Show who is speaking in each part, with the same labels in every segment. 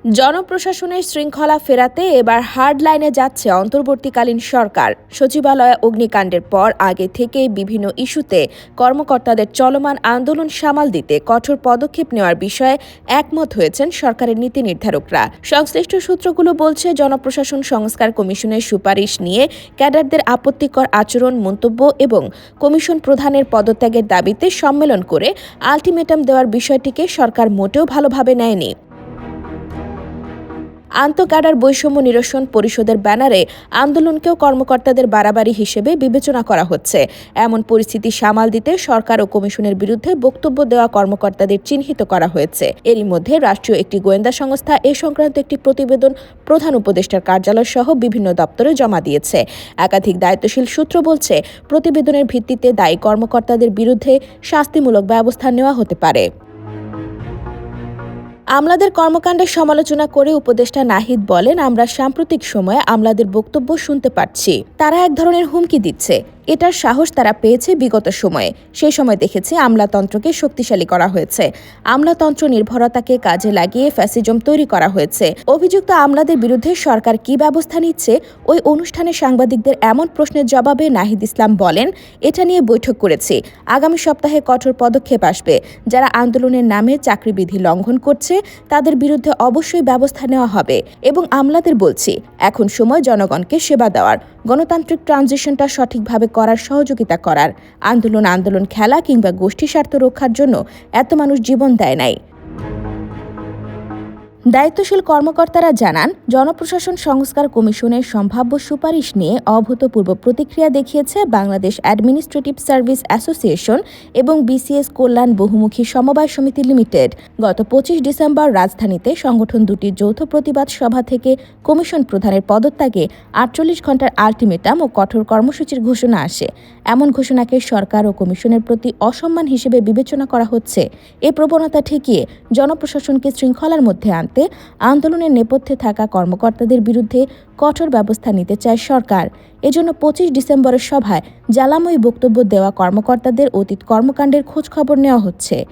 Speaker 1: জনপ্রশাসনের শৃঙ্খলা ফেরাতে এবার হার্ড লাইনে যাচ্ছে অন্তর্বর্তীকালীন সরকার। সচিবালয়ে অগ্নিকাণ্ডের পর আগে থেকেই বিভিন্ন ইস্যুতে কর্মকর্তাদের চলমান আন্দোলন সামাল দিতে কঠোর পদক্ষেপ নেওয়ার বিষয়ে একমত হয়েছেন সরকারের নীতি নির্ধারকরা। সংশ্লিষ্ট সূত্রগুলো বলছে, জনপ্রশাসন সংস্কার কমিশনের সুপারিশ নিয়ে ক্যাডারদের আপত্তিকর আচরণ, মন্তব্য এবং কমিশন প্রধানের পদত্যাগের দাবিতে সম্মেলন করে আলটিমেটাম দেওয়ার বিষয়টিকে সরকার মোটেও ভালোভাবে নেয়নি। আন্তঃক্যাডার বৈষম্য নিরসন পরিষদের ব্যানারে আন্দোলনকেও কর্মকর্তাদের বাড়াবাড়ি হিসেবে বিবেচনা করা হচ্ছে। এমন পরিস্থিতি সামাল দিতে সরকার ও কমিশনের বিরুদ্ধে বক্তব্য দেওয়া কর্মকর্তাদের চিহ্নিত করা হয়েছে। এরই মধ্যে রাষ্ট্রীয় একটি গোয়েন্দা সংস্থা এ সংক্রান্ত একটি প্রতিবেদন প্রধান উপদেষ্টার কার্যালয় সহ বিভিন্ন দপ্তরে জমা দিয়েছে। একাধিক দায়িত্বশীল সূত্র বলছে, প্রতিবেদনের ভিত্তিতে দায়ী কর্মকর্তাদের বিরুদ্ধে শাস্তিমূলক ব্যবস্থা নেওয়া হতে পারে। আমলাদের কর্মকাণ্ডের সমালোচনা করে উপদেষ্টা নাহিদ বলেন, আমরা সাম্প্রতিক সময়ে আমলাদের বক্তব্য শুনতে পাচ্ছি। তারা এক ধরনের হুমকি দিচ্ছে। এটার সাহস তারা পেয়েছে বিগত সময়ে। সেই সময় দেখেছি আমলাতন্ত্রকে শক্তিশালী করা হয়েছে। আমলাতন্ত্র নির্ভরতাকে কাজে লাগিয়ে ফ্যাসিজম তৈরি করা হয়েছে। অভিযুক্ত আমলাদের বিরুদ্ধে সরকার কী ব্যবস্থা নিচ্ছে? ওই অনুষ্ঠানে সাংবাদিকদের এমন প্রশ্নের জবাবে নাহিদ ইসলাম বলেন, এটা নিয়ে বৈঠক করেছি। আগামী সপ্তাহে কঠোর পদক্ষেপ আসবে। যারা আন্দোলনের নামে চাকরিবিধি লঙ্ঘন করছে তাদের বিরুদ্ধে অবশ্যই ব্যবস্থা নেওয়া হবে। এবং আমলাদের বলছি, এখন সময় জনগণকে সেবা দেওয়ার, গণতান্ত্রিক ট্রানজিশনটা সঠিকভাবে করার সহযোগিতা করার। আন্দোলন খেলা কিংবা গোষ্ঠী স্বার্থ রক্ষার জন্য এত মানুষ জীবন দেয় নাই। দায়িত্বশীল কর্মকর্তারা জানান, জনপ্রশাসন সংস্কার কমিশনের সম্ভাব্য সুপারিশ নিয়ে অভূতপূর্ব প্রতিক্রিয়া দেখিয়েছে বাংলাদেশ অ্যাডমিনিস্ট্রেটিভ সার্ভিস অ্যাসোসিয়েশন এবং বিসিএস কল্যাণ বহুমুখী সমবায় সমিতি লিমিটেড। গত 25 ডিসেম্বর রাজধানীতে সংগঠন দুটির যৌথ প্রতিবাদ সভা থেকে কমিশন প্রধানের পদত্যাগে 48 ঘণ্টার আলটিমেটাম ও কঠোর কর্মসূচির ঘোষণা আসে। এমন ঘোষণাকে সরকার ও কমিশনের প্রতি অসম্মান হিসেবে বিবেচনা করা হচ্ছে। এ প্রবণতা ঠেকিয়ে জনপ্রশাসনকে শৃঙ্খলার মধ্যে আনতে আন্দোলনের নেপথ্যে থাকা কর্মকর্তাদের বিরুদ্ধে কঠোর ব্যবস্থা নিতে চায় সরকার। এজন্য 25 ডিসেম্বরের সভায় জ্বালাময়ী বক্তব্য দেওয়া কর্মকর্তাদের অতীত কর্মকাণ্ডের খোঁজখবর নেওয়া হচ্ছে।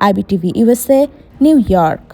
Speaker 1: IBTV USA, new York.